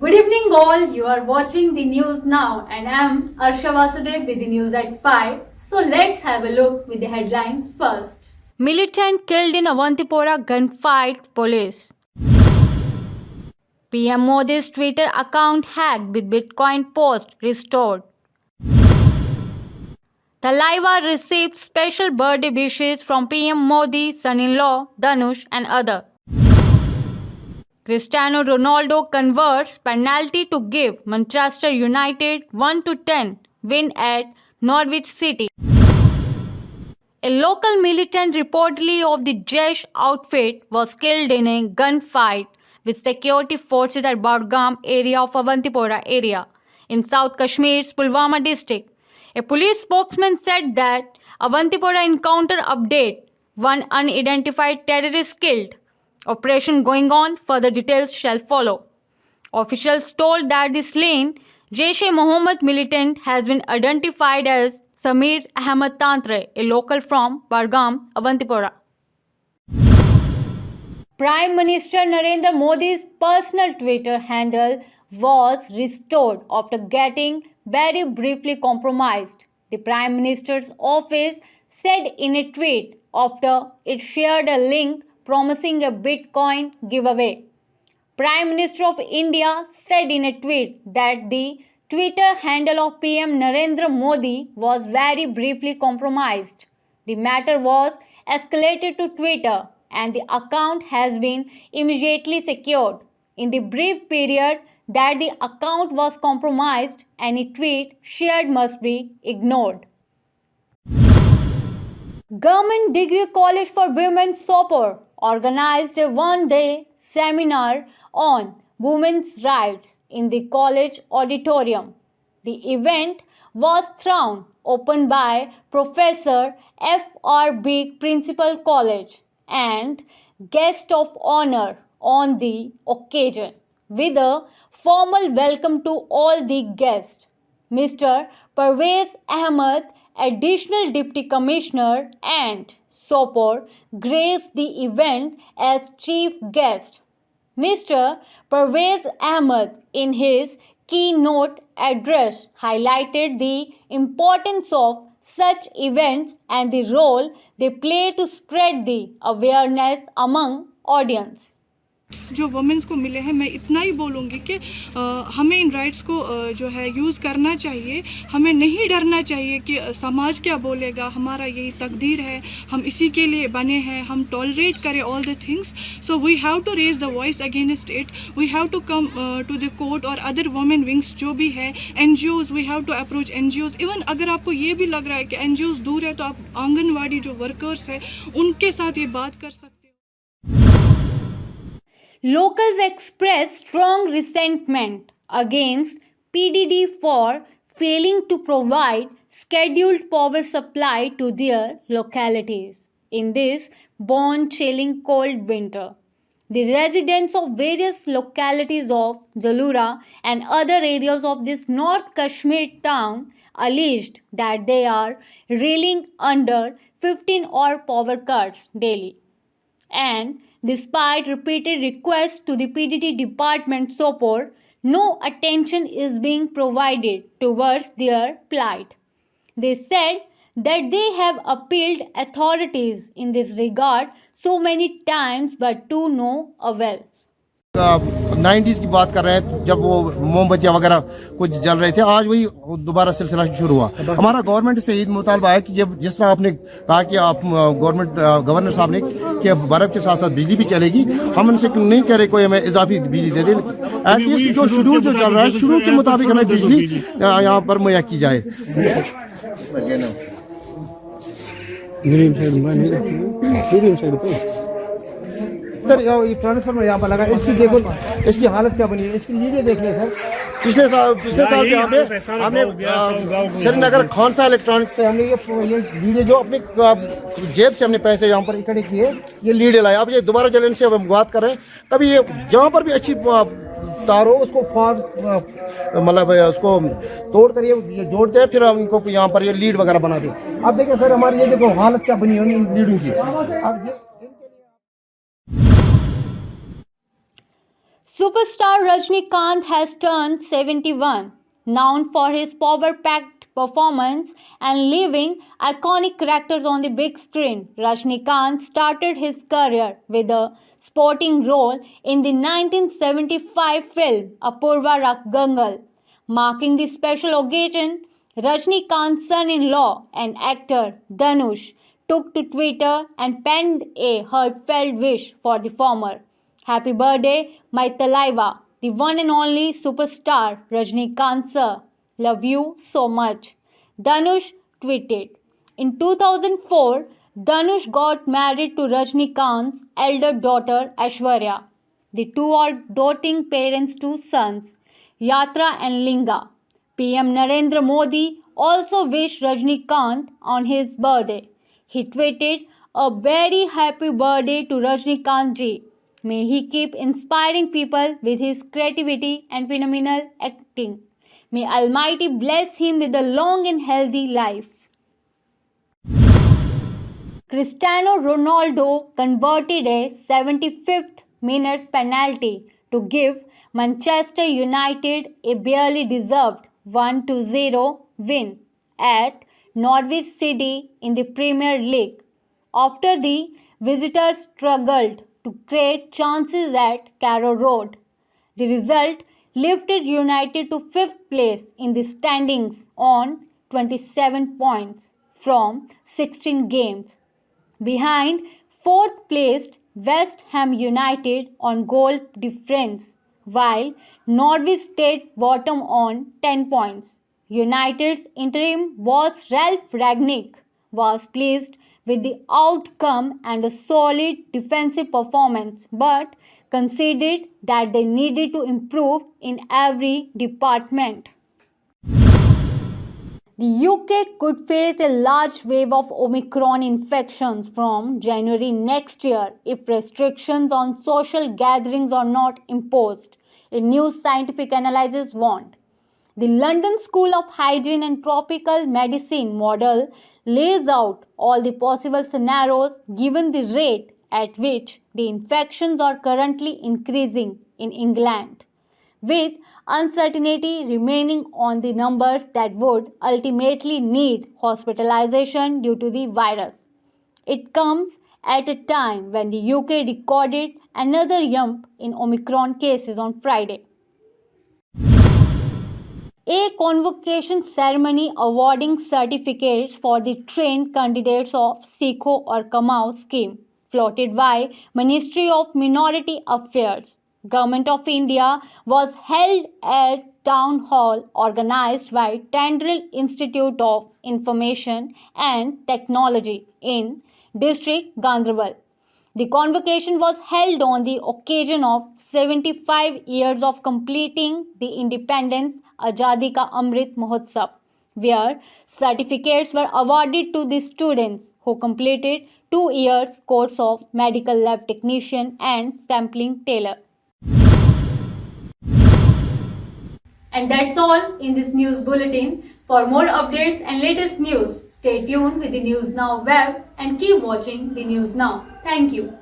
Good evening all, you are watching the news now and I am Arsha Vasudev with the news at 5. So let's have a look with the headlines first. Militant killed in Avantipora gunfight, police. PM Modi's Twitter account hacked with Bitcoin post restored. Thalaiva received special birthday wishes from PM Modi, son-in-law, Dhanush and other. Cristiano Ronaldo converts penalty to give Manchester United 1-10 win at Norwich City. A local militant reportedly of the Jaish outfit was killed in a gunfight with security forces at Budgam area of Avantipora area in South Kashmir's Pulwama district. A police spokesman said that Avantipora encounter update, one unidentified terrorist killed. Operation going on, further details shall follow. Officials told that the slain Jaish-e-Mohammed militant has been identified as Samir Ahmed Tantre, a local from Budgam, Avantipora. Prime Minister Narendra Modi's personal Twitter handle was restored after getting very briefly compromised. The Prime Minister's office said in a tweet after it shared a link promising a Bitcoin giveaway. Prime Minister of India said in a tweet that the Twitter handle of PM Narendra Modi was very briefly compromised. The matter was escalated to Twitter and the account has been immediately secured. In the brief period that the account was compromised, any tweet shared must be ignored. Government Degree College for Women Sopor organized a one-day seminar on women's rights in the college auditorium. The event was thrown open by Professor F.R.B. Principal College and guest of honor on the occasion. With a formal welcome to all the guests, Mr. Parvez Ahmed, Additional Deputy Commissioner and Sopor, graced the event as chief guest. Mr. Parvez Ahmed, in his keynote address, highlighted the importance of such events and the role they play to spread the awareness among audience. जो women's को मिले हैं, मैं इतना ही बोलूँगी कि हमें इन rights को जो है यूज़ करना चाहिए. हमें नहीं डरना चाहिए कि समाज क्या बोलेगा, हमारा यही तकदीर है, हम इसी के लिए बने हैं, हम टॉलरेट करें all the things. So we have to raise the voice against it. We have to come to the court और अदर वुमेन विंग्स जो भी है, NGOs, we have to approach NGOs. Even अगर आपको ये भी लग रहा है कि NGOs दूर है तो आप आंगनवाड़ी जो वर्कर्स है उनके साथ ये बात कर सकते हो. Locals expressed strong resentment against PDD for failing to provide scheduled power supply to their localities in this bone-chilling cold winter. The residents of various localities of Jalura and other areas of this North Kashmir town alleged that they are reeling under 15-hour power cuts daily. And despite repeated requests to the PDD department Sopor, no attention is being provided towards their plight. They said that they have appealed authorities in this regard so many times but to no avail. 90s की बात कर रहे हैं जब वो मोमबत्तियां वगैरह कुछ जल रहे थे. आज वही दोबारा सिलसिला शुरू हुआ. हमारा गवर्नमेंट से यही मुतालबा है कि जब जिस तरह आपने कहा कि आप गवर्नर साहब ने कि बर्फ के साथ साथ बिजली भी चलेगी, हम उनसे नहीं कह रहे कोई हमें इजाफी बिजली दे दे. एटलीस्ट जो शेड्यूल जो चल रहा है शेड्यूल के मुताबिक हमें बिजली यहाँ पर मुहैया की जाए. सर ये ट्रांसफार्मर यहाँ पर लगा, इसकी देखो इसकी हालत क्या बनी है, इसकी वीडियो देख लें सर. पिछले साल के हमने श्रीनगर खानसा इलेक्ट्रॉनिक्स से हमने ये लीडे जो अपने जेब से हमने पैसे यहाँ पर इकट्ठे किए, ये लीडे लाए. अब ये दोबारा चले इनसे हम बात कर रहे हैं. कभी ये जहाँ पर भी अच्छी तार हो उसको मतलब उसको तोड़ कर ये जोड़ते हैं, फिर हम इनको यहाँ पर ये लीड वगैरह बना दें. अब देखिए सर हमारी ये देखो हालत क्या बनी है इन लीडों की. अब Superstar Rajnikant has turned 71. Known for his power-packed performance and leaving iconic characters on the big screen, Rajnikant started his career with a sporting role in the 1975 film Apurva Gangal. Marking the special occasion, Rajnikant's son-in-law and actor Dhanush took to Twitter and penned a heartfelt wish for the former. Happy birthday, my Talaiva, the one and only superstar Rajnikant sir. Love you so much. Dhanush tweeted. In 2004, Dhanush got married to Rajnikant's elder daughter Aishwarya. The two are doting parents to sons, Yatra and Linga. PM Narendra Modi also wished Rajnikant on his birthday. He tweeted, "A very happy birthday to Rajnikant ji. May he keep inspiring people with his creativity and phenomenal acting. May Almighty bless him with a long and healthy life." Cristiano Ronaldo converted a 75th minute penalty to give Manchester United a barely deserved 1-0 win at Norwich City in the Premier League after the visitors struggled to create chances at Carrow Road. The result lifted United to 5th place in the standings on 27 points from 16 games, behind 4th placed West Ham United on goal difference, while Norwich stayed bottom on 10 points. United's interim boss Ralph Rangnick was pleased with the outcome and a solid defensive performance, but conceded that they needed to improve in every department. The UK could face a large wave of Omicron infections from January next year if restrictions on social gatherings are not imposed, a new scientific analysis warned. The London School of Hygiene and Tropical Medicine model lays out all the possible scenarios given the rate at which the infections are currently increasing in England, with uncertainty remaining on the numbers that would ultimately need hospitalization due to the virus. It comes at a time when the UK recorded another jump in Omicron cases on Friday. A convocation ceremony awarding certificates for the trained candidates of Seekho or Kamao scheme, floated by Ministry of Minority Affairs, Government of India, was held at Town Hall organized by Tendril Institute of Information and Technology in District Gandharwal. The convocation was held on the occasion of 75 years of completing the Independence Azadi Ka Amrit Mahotsav, where certificates were awarded to the students who completed 2 years course of medical lab technician and sampling tailor. And that's all in this news bulletin. For more updates and latest news, stay tuned with the News Now web and keep watching the News Now. Thank you.